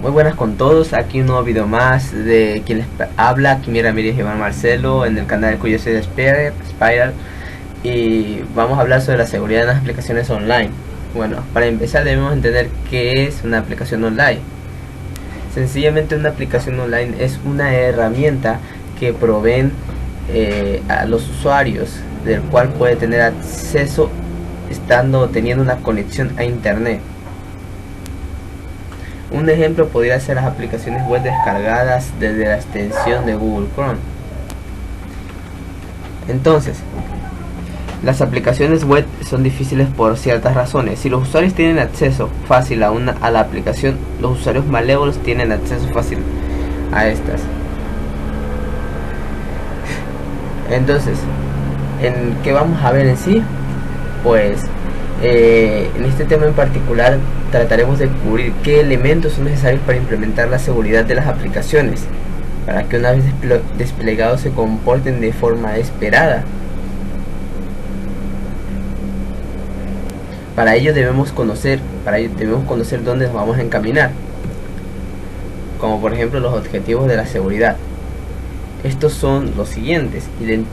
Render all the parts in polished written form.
Muy buenas con todos, aquí un nuevo video más de quien les habla, Kimi Ramírez y Iván Marcelo en el canal cuyo soy de Spiral, y vamos a hablar sobre la seguridad de las aplicaciones online. Bueno, para empezar debemos entender qué es una aplicación online. Sencillamente una aplicación online es una herramienta que proveen a los usuarios, del cual puede tener acceso teniendo una conexión a internet. Un ejemplo podría ser las aplicaciones web descargadas desde la extensión de Google Chrome. Entonces, las aplicaciones web son difíciles por ciertas razones. Si los usuarios tienen acceso fácil a la aplicación, los usuarios malévolos tienen acceso fácil a estas. Entonces, ¿en qué vamos a ver en sí? Pues en este tema en particular trataremos de cubrir qué elementos son necesarios para implementar la seguridad de las aplicaciones, para que una vez desplegados se comporten de forma esperada. Para ello debemos conocer dónde nos vamos a encaminar, como por ejemplo los objetivos de la seguridad. Estos son los siguientes: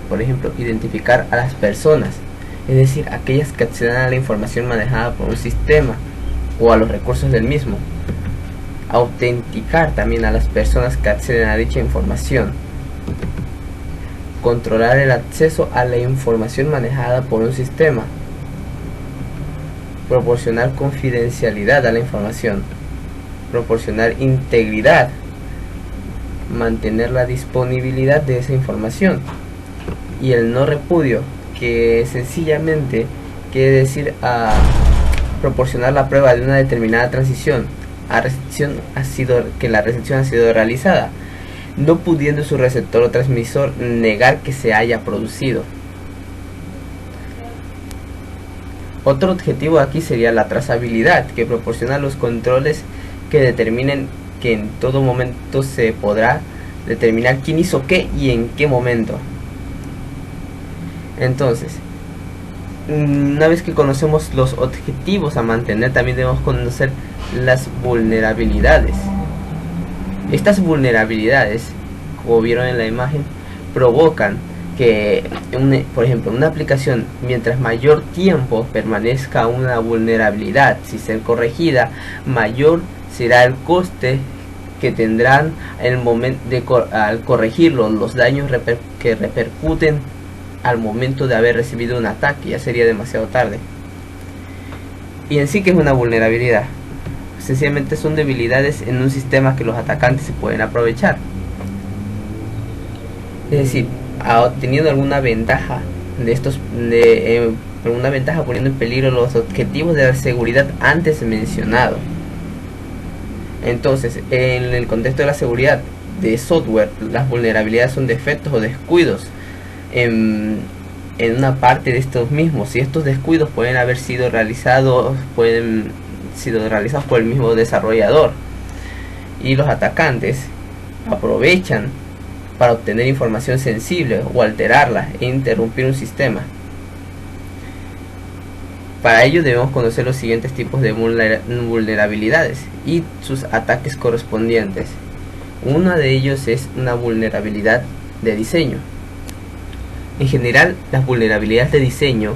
por ejemplo, identificar a las personas, es decir, aquellas que acceden a la información manejada por un sistema o a los recursos del mismo. Autenticar también a las personas que acceden a dicha información. Controlar el acceso a la información manejada por un sistema. Proporcionar confidencialidad a la información. Proporcionar integridad. Mantener la disponibilidad de esa información. Y el no repudio, que sencillamente quiere decir proporcionar la prueba de una determinada transición que la recepción ha sido realizada, no pudiendo su receptor o transmisor negar que se haya producido. Otro objetivo aquí sería la trazabilidad, que proporciona los controles que determinen que en todo momento se podrá determinar quién hizo qué y en qué momento. Entonces, una vez que conocemos los objetivos a mantener, también debemos conocer las vulnerabilidades. Estas vulnerabilidades, como vieron en la imagen, provocan que, por ejemplo, una aplicación, mientras mayor tiempo permanezca una vulnerabilidad sin ser corregida, mayor será el coste que tendrán en el momento al corregirlo, los daños que repercuten al momento de haber recibido un ataque. Ya sería demasiado tarde. Y en sí, que es una vulnerabilidad, sencillamente son debilidades en un sistema que los atacantes se pueden aprovechar. Es decir, teniendo alguna ventaja alguna ventaja poniendo en peligro los objetivos de la seguridad antes mencionado. Entonces, en el contexto de la seguridad de software, las vulnerabilidades son defectos o descuidos en una parte de estos mismos. Si estos descuidos pueden haber sido realizados por el mismo desarrollador, y los atacantes aprovechan para obtener información sensible o alterarla e interrumpir un sistema. Para ello debemos conocer los siguientes tipos de vulnerabilidades y sus ataques correspondientes. Uno de ellos es una vulnerabilidad de diseño. En general, las vulnerabilidades de diseño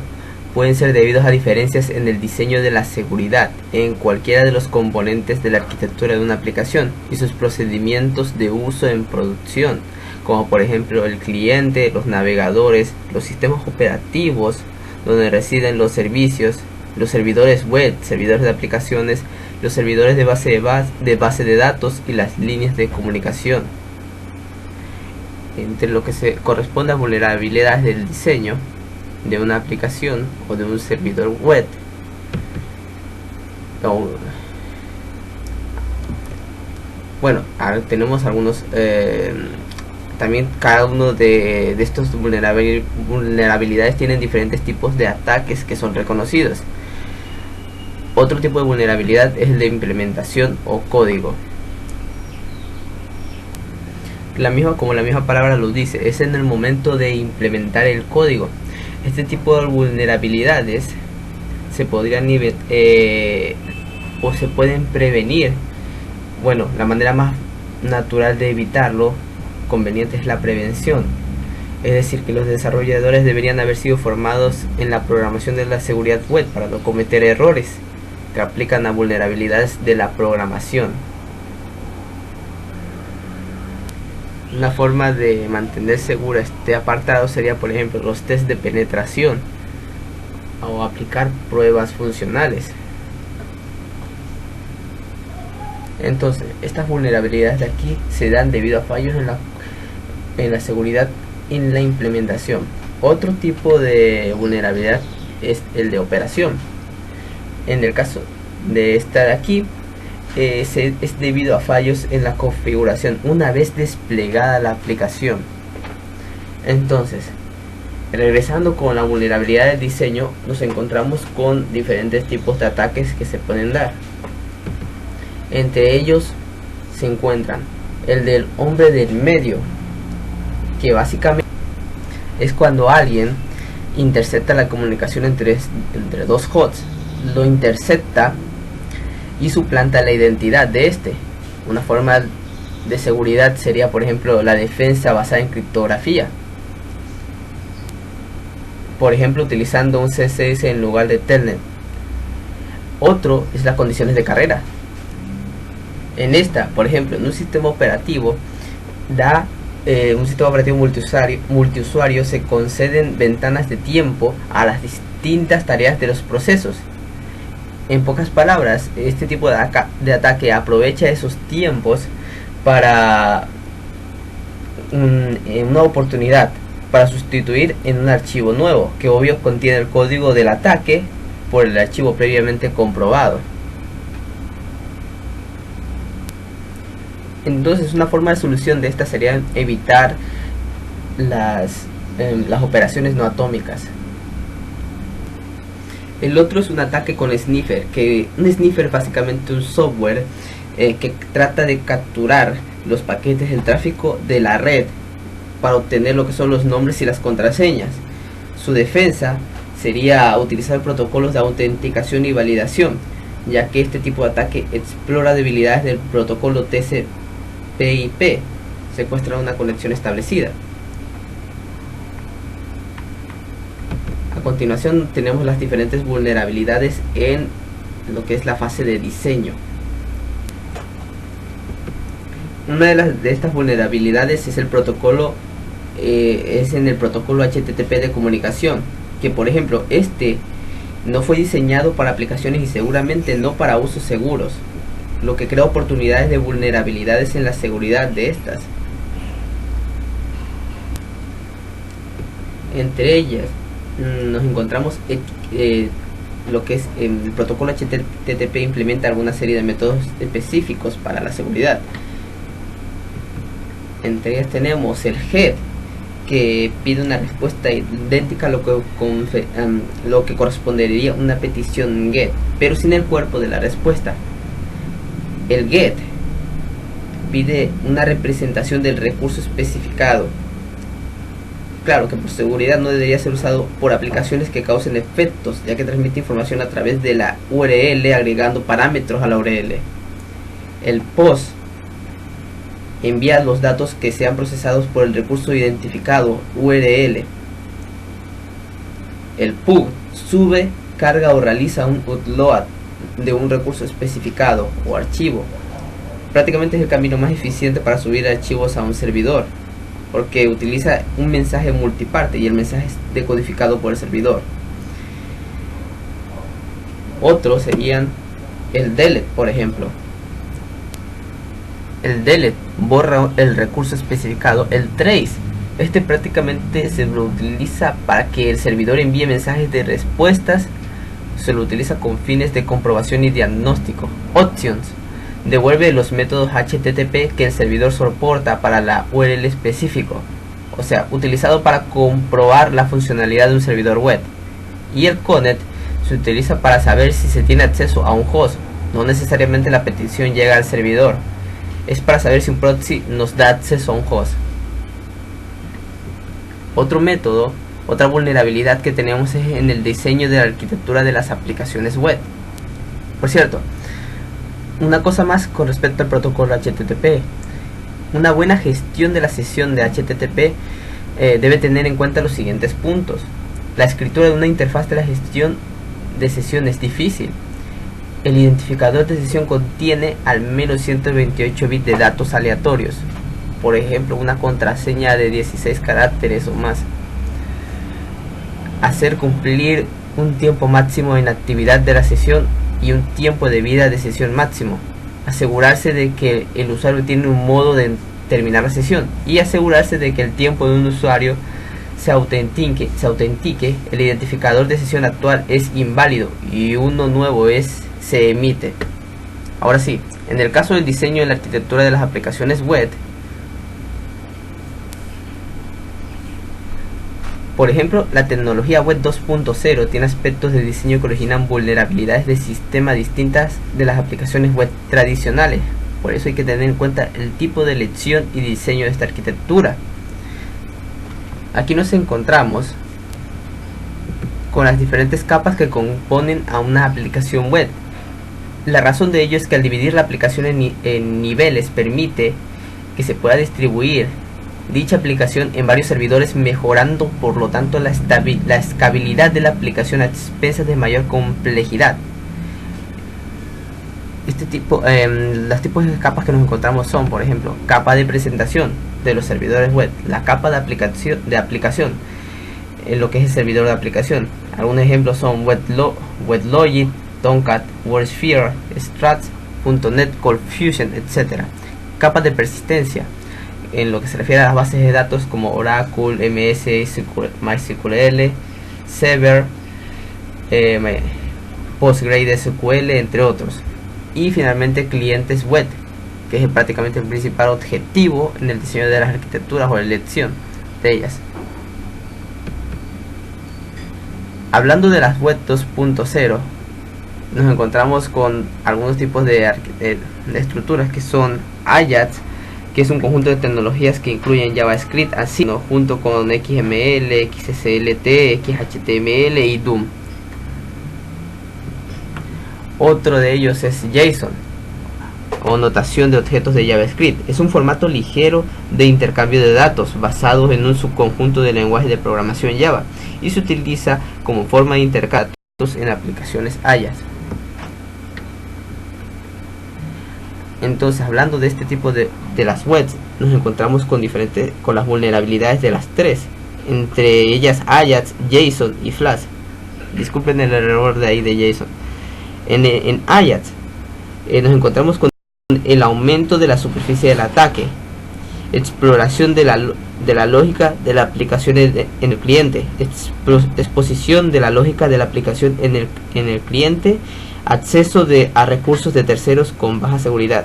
pueden ser debidas a diferencias en el diseño de la seguridad en cualquiera de los componentes de la arquitectura de una aplicación y sus procedimientos de uso en producción, como por ejemplo el cliente, los navegadores, los sistemas operativos donde residen los servicios, los servidores web, servidores de aplicaciones, los servidores de base de datos y las líneas de comunicación. Entre lo que se corresponde a vulnerabilidades del diseño de una aplicación o de un servidor web, bueno, ahora tenemos algunos también. Cada uno de estos vulnerabilidades tienen diferentes tipos de ataques que son reconocidos. Otro tipo de vulnerabilidad es el de implementación o código. Como la misma palabra lo dice, es en el momento de implementar el código. Este tipo de vulnerabilidades se podrían o se pueden prevenir Bueno, la manera más natural de evitarlo conveniente es la prevención. Es decir, que los desarrolladores deberían haber sido formados en la programación de la seguridad web para no cometer errores que aplican a vulnerabilidades de la programación. Una forma de mantener segura este apartado sería, por ejemplo, los test de penetración o aplicar pruebas funcionales. Entonces, estas vulnerabilidades de aquí se dan debido a fallos en la seguridad en la implementación. Otro tipo de vulnerabilidad es el de operación. En el caso de esta de aquí, es debido a fallos en la configuración una vez desplegada la aplicación. Entonces, regresando con la vulnerabilidad de diseño, nos encontramos con diferentes tipos de ataques que se pueden dar. Entre ellos se encuentran el del hombre del medio, que básicamente es cuando alguien intercepta la comunicación entre dos hosts, lo intercepta y suplanta la identidad de este. Una forma de seguridad sería, por ejemplo, la defensa basada en criptografía, por ejemplo utilizando un CSS en lugar de Telnet. Otro es las condiciones de carrera. En esta, por ejemplo, en un sistema operativo multiusuario se conceden ventanas de tiempo a las distintas tareas de los procesos. En pocas palabras, este tipo de ataque aprovecha esos tiempos para una oportunidad para sustituir en un archivo nuevo, que obvio contiene el código del ataque por el archivo previamente comprobado. Entonces, una forma de solución de esta sería evitar las operaciones no atómicas. El otro es un ataque con sniffer, que un sniffer es básicamente un software que trata de capturar los paquetes del tráfico de la red para obtener lo que son los nombres y las contraseñas. Su defensa sería utilizar protocolos de autenticación y validación, ya que este tipo de ataque explora debilidades del protocolo TCP/IP, secuestra una conexión establecida. A continuación tenemos las diferentes vulnerabilidades en lo que es la fase de diseño. Una de estas vulnerabilidades es el protocolo en el protocolo HTTP de comunicación, que por ejemplo este no fue diseñado para aplicaciones y seguramente no para usos seguros, lo que crea oportunidades de vulnerabilidades en la seguridad de estas. Entre ellas nos encontramos lo que es el protocolo HTTP implementa alguna serie de métodos específicos para la seguridad. Entre ellas tenemos el GET, que pide una respuesta idéntica a lo que correspondería a una petición GET, pero sin el cuerpo de la respuesta. El GET pide una representación del recurso especificado. Claro que por seguridad no debería ser usado por aplicaciones que causen efectos, ya que transmite información a través de la URL agregando parámetros a la URL. El POST envía los datos que sean procesados por el recurso identificado URL. El PUG sube, carga o realiza un upload de un recurso especificado o archivo. Prácticamente es el camino más eficiente para subir archivos a un servidor, porque utiliza un mensaje multiparte y el mensaje es decodificado por el servidor. Otros serían el delete, por ejemplo. El delete borra el recurso especificado. El trace, este prácticamente se lo utiliza para que el servidor envíe mensajes de respuestas. Se lo utiliza con fines de comprobación y diagnóstico. Options, devuelve los métodos HTTP que el servidor soporta para la URL específico, o sea, utilizado para comprobar la funcionalidad de un servidor web. Y el connect se utiliza para saber si se tiene acceso a un host. No necesariamente la petición llega al servidor, es para saber si un proxy nos da acceso a un host. Otro método, otra vulnerabilidad que tenemos es en el diseño de la arquitectura de las aplicaciones web. Por cierto, Una cosa más con respecto al protocolo HTTP. Una buena gestión de la sesión de HTTP debe tener en cuenta los siguientes puntos. La escritura de una interfaz de la gestión de sesión es difícil. El identificador de sesión contiene al menos 128 bits de datos aleatorios. Por ejemplo, una contraseña de 16 caracteres o más. Hacer cumplir un tiempo máximo de inactividad de la sesión y un tiempo de vida de sesión máximo. Asegurarse de que el usuario tiene un modo de terminar la sesión y asegurarse de que el tiempo de un usuario se autentique. El identificador de sesión actual es inválido y uno nuevo se emite. Ahora sí, en el caso del diseño de la arquitectura de las aplicaciones web, por ejemplo, la tecnología web 2.0 tiene aspectos de diseño que originan vulnerabilidades de sistema distintas de las aplicaciones web tradicionales. Por eso hay que tener en cuenta el tipo de elección y diseño de esta arquitectura. Aquí nos encontramos con las diferentes capas que componen a una aplicación web. La razón de ello es que al dividir la aplicación en niveles permite que se pueda distribuir dicha aplicación en varios servidores, mejorando por lo tanto la escalabilidad de la aplicación a expensas de mayor complejidad. Los tipos de capas que nos encontramos son, por ejemplo, capa de presentación de los servidores web, la capa de aplicación en lo que es el servidor de aplicación. Algunos ejemplos son WebLogic, Tomcat, WordSphere, Struts, .NET Core Fusion, etc. Capa de persistencia en lo que se refiere a las bases de datos como Oracle, MS, MySQL, Sever, PostgreSQL, entre otros. Y finalmente clientes web, que es prácticamente el principal objetivo en el diseño de las arquitecturas o la elección de ellas. Hablando de las web 2.0, nos encontramos con algunos tipos de estructuras que son Ajax, que es un conjunto de tecnologías que incluyen JavaScript así, ¿no?, junto con XML, XSLT, XHTML y DOM. Otro de ellos es JSON, o notación de objetos de JavaScript. Es un formato ligero de intercambio de datos basado en un subconjunto de lenguaje de programación Java y se utiliza como forma de intercambio de datos en aplicaciones Ajax. Entonces, hablando de este tipo de las webs, nos encontramos con las vulnerabilidades de las tres, entre ellas Ajax, JSON y Flash. Disculpen el error de ahí de JSON. En Ajax nos encontramos con el aumento de la superficie del ataque, exploración de la lógica de la aplicación en el cliente, exposición de la lógica de la aplicación en el cliente, acceso a recursos de terceros con baja seguridad,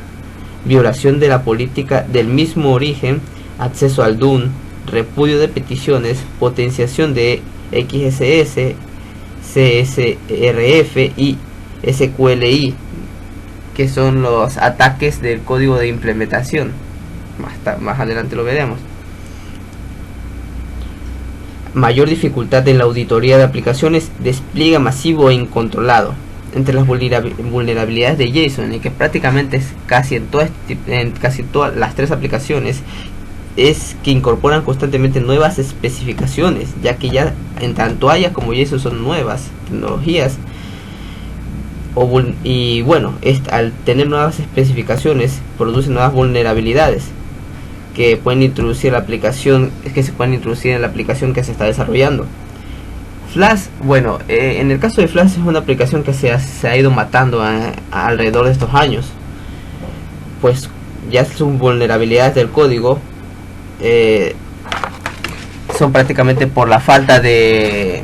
violación de la política del mismo origen, acceso al DOM, repudio de peticiones, potenciación de XSS, CSRF y SQLI, que son los ataques del código de implementación. Más adelante lo veremos. Mayor dificultad en la auditoría de aplicaciones, despliegue masivo e incontrolado. Entre las vulnerabilidades de JSON, en que prácticamente es casi en casi todas las tres aplicaciones, es que incorporan constantemente nuevas especificaciones, ya que ya en tanto Ajax como JSON son nuevas tecnologías. Y bueno, al tener nuevas especificaciones produce nuevas vulnerabilidades que pueden introducir se pueden introducir en la aplicación que se está desarrollando. Flash, bueno, en el caso de Flash es una aplicación que se ha ido matando alrededor de estos años, pues ya sus vulnerabilidades del código son prácticamente por la falta de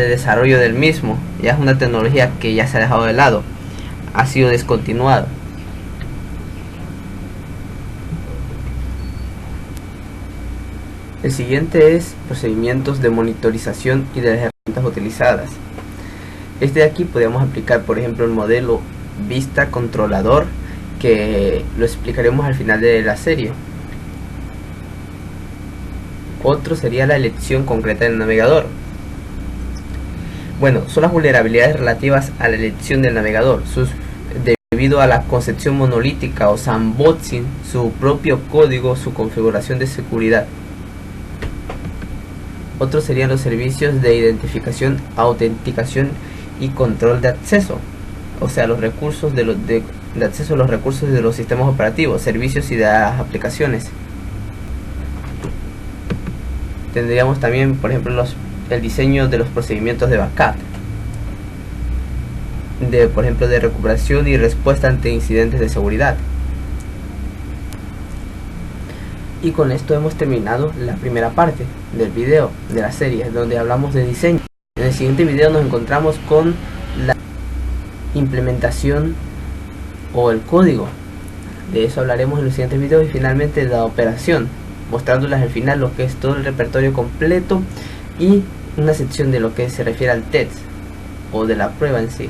desarrollo del mismo. Ya es una tecnología que ya se ha dejado de lado, ha sido descontinuado. El siguiente es procedimientos de monitorización y de las herramientas utilizadas. De aquí podemos aplicar, por ejemplo, el modelo vista controlador, que lo explicaremos al final de la serie. Otro sería la elección concreta del navegador. Bueno, son las vulnerabilidades relativas a la elección del navegador, debido a la concepción monolítica o sandboxing, su propio código, su configuración de seguridad. Otros serían los servicios de identificación, autenticación y control de acceso, o sea, los recursos de acceso a los recursos de los sistemas operativos, servicios y de las aplicaciones. Tendríamos también, por ejemplo, el diseño de los procedimientos de backup, por ejemplo, de recuperación y respuesta ante incidentes de seguridad. Y con esto hemos terminado la primera parte del video de la serie, donde hablamos de diseño. En el siguiente video nos encontramos con la implementación o el código. De eso hablaremos en los siguientes videos, y finalmente la operación, mostrándoles al final lo que es todo el repertorio completo y una sección de lo que se refiere al test o de la prueba en sí.